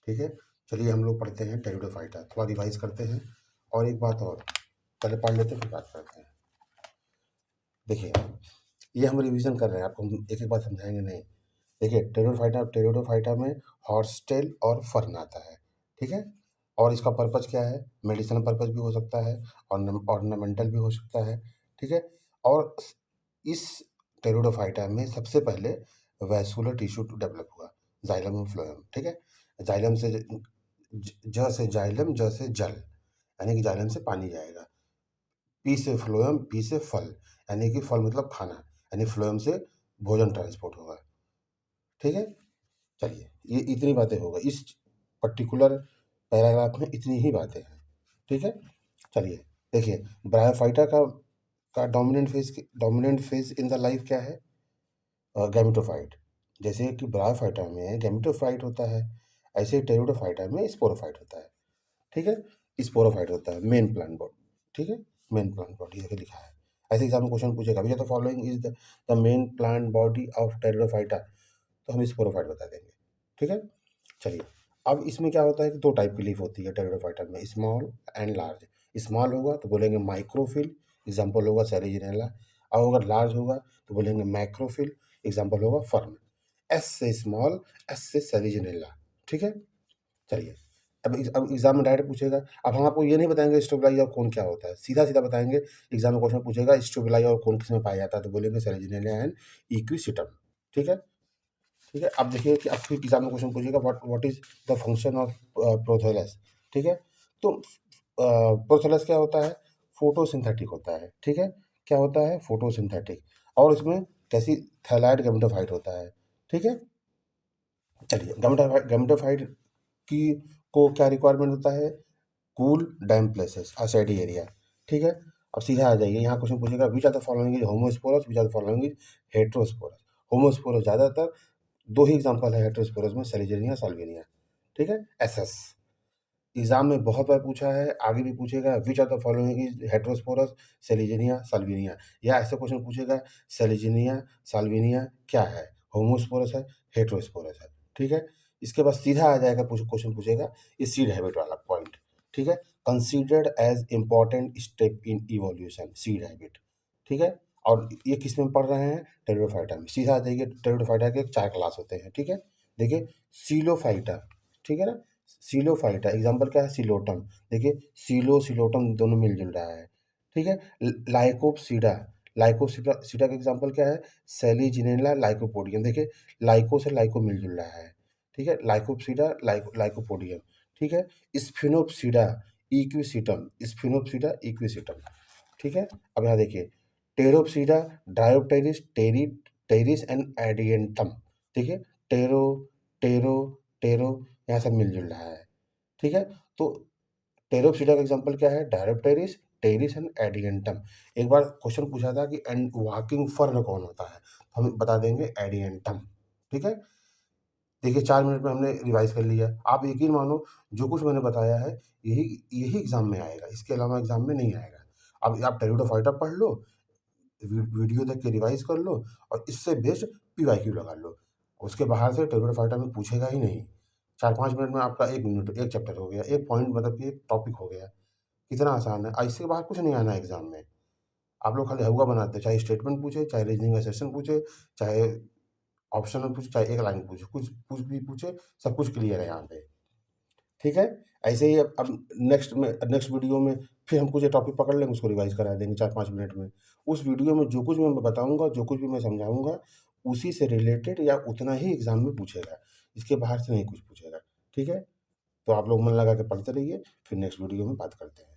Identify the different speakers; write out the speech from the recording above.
Speaker 1: ठीक है, चलिए हम लोग पढ़ते हैं टेरिडोफाइटा, थोड़ा रिवाइज करते हैं। और एक बात और, पहले पढ़ लेते हैं फिर बात करते हैं। देखिए, ये हम रिवीजन कर रहे हैं, आपको हम एक एक बात समझाएंगे नहीं। देखिए, टेरिडोफाइटा में हॉर्सटेल और फर्न आता है, ठीक है। और इसका पर्पज क्या है? मेडिसिनल पर्पज भी हो सकता है, ऑर्नामेंटल भी हो सकता है, ठीक है। और इस टेरिडोफाइटा में सबसे पहले वैस्कुलर टिश्यू डेवलप हुआ, जाइलम और फ्लोएम, ठीक है। जाइलम से ज से जाइलम, ज से जल, यानी कि जाइलम से पानी जाएगा। पी से फ्लोएम, पी से फल, यानी कि फल मतलब खाना, यानी फ्लोएम से भोजन ट्रांसपोर्ट होगा, ठीक है। चलिए, ये इतनी बातें होगा इस पर्टिकुलर पैराग्राफ में, इतनी ही बातें हैं, ठीक है। चलिए देखिए, ब्रायोफाइटा का dominant phase in the life क्या है? गैमेटोफाइट। जैसे कि ब्रायोफाइटा में गैमेटोफाइट होता है, ऐसे ही टेरिडोफाइटा में स्पोरोफाइट होता है, ठीक है। स्पोरोफाइट होता है मेन प्लांट बॉडी, ठीक है, मेन प्लांट बॉडी जैसे लिखा है। ऐसे एग्जाम में क्वेश्चन पूछेगा भैया, तो following is the main plant body of pteridophyta, तो हम स्पोरोफाइट बता देंगे, ठीक है। चलिए, अब इसमें क्या होता है कि दो टाइप की लीफ होती है टेरिडोफाइटा में, स्मॉल एंड लार्ज। स्मॉल होगा तो बोलेंगे माइक्रोफिल, एग्जाम्पल होगा सेरिजिनेला। और अगर लार्ज होगा तो बोलेंगे मैक्रोफिल, एग्जाम्पल होगा फर्न। एस से स्मॉल, एस से सेरिजिनेला, ठीक है। चलिए, अब एग्जाम में डायरेक्ट पूछेगा, अब हम आपको ये नहीं बताएंगे स्टोबिलाई और कोन क्या होता है, सीधा सीधा बताएंगे। एग्जाम में क्वेश्चन पूछेगा स्टोबिलाई और कोन किसमें पाया जाता है, तो बोलेंगे सेरिजिनेला एंड इक्विसिटम, ठीक है। ठीक है, अब देखिए कि अब फिर एग्जाम में क्वेश्चन पूछेगा what is the function of prothallus, ठीक है। तो प्रोथेलस क्या होता है? फोटोसिंथेटिक होता है, ठीक है। क्या होता है? फोटोसिंथेटिक। और इसमें कैसी थैलाइड गैमेटोफाइट होता है, ठीक है। चलिए, गैमेटोफाइट की को क्या रिक्वायरमेंट होता है? Cool damp places, a shady area, ठीक है। अब सीधा आ जाइए, यहाँ क्वेश्चन पूछेगा which are the following is homosporous, which are the following is heterosporous. Homosporous ज़्यादातर, दो ही एग्जाम्पल है हेट्रोस्पोरस में, सेलिजेनिया साल्विनिया, ठीक है। एसएस एग्जाम में बहुत बार पूछा है, आगे भी पूछेगा, which are the following is heterosporous, Selaginella Salvinia. या ऐसे क्वेश्चन पूछेगा सेलिजेनिया साल्विनिया क्या है? होमोस्पोरस है, हेट्रोस्पोरस है, ठीक है। इसके बाद सीधा आ जाएगा, क्वेश्चन पूछेगा ये सीड हैबिट वाला पॉइंट, ठीक है। Considered as important step in evolution, seed habit, ठीक है। और ये किस में पढ़ रहे हैं? टेरिडोफाइटा में। सीधा आ जाइए, टेरिडोफाइटा के 4 क्लास होते हैं, ठीक है। देखिए, सीलोफाइटा, ठीक है ना। सीलोफाइटा एग्जाम्पल क्या है? सिलोटम। देखिए, सिलोटम दोनों मिलजुल रहा है, ठीक है। लाइकोप्सीडा, लाइकोप्सीडा का एग्जाम्पल क्या है? सेलिजिनेला लाइकोपोडियम। देखिए, लाइको से लाइको मिलजुल रहा है, ठीक है। लाइकोप्सीडा लाइकोपोडियम, ठीक है। स्फिनोप्सीडा इक्विसिटम, स्फिनोप्सीडा इक्विसिटम, ठीक है। अब यहाँ देखिए, टेरोप्सीडा ड्रायोप्टेरिस, टेरिस एंड एडियंटम, ठीक है। टेरो टेरो टेरो यहाँ सब मिलजुल रहा है, ठीक है। तो टेरोप्सीडा का एग्जांपल क्या है? डायरोप्टेरिस, टेरिस एंड एडियंटम। एक बार क्वेश्चन पूछा था कि एंड वॉकिंग फर्न कौन होता है, तो हम बता देंगे एडियंटम, ठीक है। देखिए, 4 मिनट में हमने रिवाइज कर लिया। आप यकीन मानो, जो कुछ मैंने बताया है यही यही एग्जाम में आएगा, इसके अलावा एग्जाम में नहीं आएगा। अब आप टेरिडोफाइटा पढ़ लो, वीडियो देख के रिवाइज कर लो, और इससे बेस्ट पीवाईक्यू लगा लो। उसके बाहर से टेरिडोफाइटा में पूछेगा ही नहीं। 4-5 मिनट में आपका 1 मिनट, 1 चैप्टर हो गया, 1 पॉइंट मतलब कि 1 टॉपिक हो गया। कितना आसान है, इससे बाहर कुछ नहीं आना है एग्जाम में। आप लोग खाली हवा बनाते हो, चाहे स्टेटमेंट पूछे, चाहे रीजनिंग एसेशन पूछे, चाहे ऑप्शनल पूछे, चाहे एक लाइन पूछे, कुछ भी पूछे, सब कुछ क्लियर है यहाँ पे, ठीक है। ऐसे ही अब नेक्स्ट वीडियो में फिर हम कुछ टॉपिक पकड़ लेंगे, उसको रिवाइज करा देंगे 4-5 मिनट में। उस वीडियो में जो कुछ मैं बताऊंगा, जो कुछ भी मैं समझाऊंगा, उसी से रिलेटेड या उतना ही एग्जाम में पूछेगा, इसके बाहर से नहीं कुछ पूछेगा, ठीक है। तो आप लोग मन लगा के पढ़ते रहिए, फिर नेक्स्ट वीडियो में बात करते हैं।